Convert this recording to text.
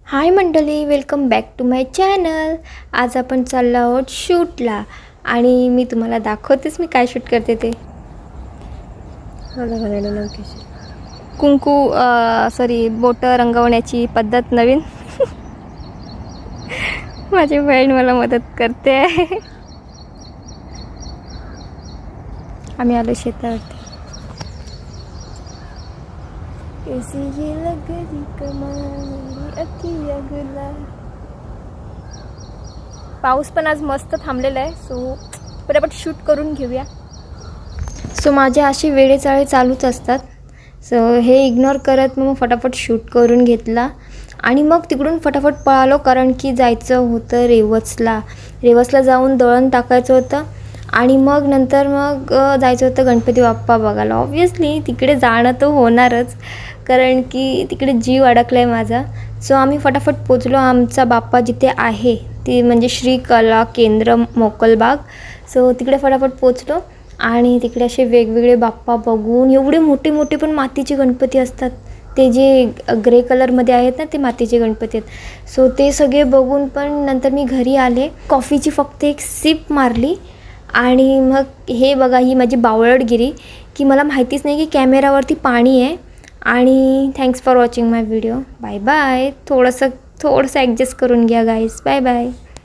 हाय मंडळी, welcome back to my channel. आज आपण चाललो आहोत शूटला आणि मी तुम्हाला दाखवतेच मी काय शूट करते ते. कुंकू बोटं रंगवण्याची पद्धत नवीन. माझी बहीण मला मदत करते आहे. आम्ही आलो शेतावरती. पाऊस पण आज मस्त थांबलेला आहे, सो पटापट शूट करून घेऊया. सो माझे असे वेळेचाळे चालूच असतात, सो हे इग्नोर करत मग फटाफट शूट करून घेतला आणि मग तिकडून फटाफट पळालो, कारण की जायचं होतं रेवसला जाऊन दळण टाकायचं होतं आणि मग नंतर जायचं होतं गणपती बाप्पा बघायला. ऑब्व्हियसली तिकडे जाणं तर होणारच, कारण की तिकडे जीव अडकला आहे माझा. सो आम्ही फटाफट पोचलो. आमचा बाप्पा जिथे आहे ती म्हणजे श्री कला केंद्र मोकलबाग. सो तिकडे फटाफट पोचलो आणि तिकडे असे वेगवेगळे बाप्पा बघून, एवढे मोठे मोठे पण मातीचे गणपती असतात. ते जे ग्रे कलरमध्ये आहेत ना, ते मातीचे गणपती आहेत. सो ते सगळे बघून पण नंतर मी घरी आले, कॉफीची फक्त एक सिप मारली आणि मग हे बघा, ही माझी बावळटगिरी की मला माहितीच नाही की कॅमेरावरती पाणी आहे. आणि thanks for watching my video. Bye bye. थोडंसं ॲडजस्ट करून घ्या गाईज. Bye bye.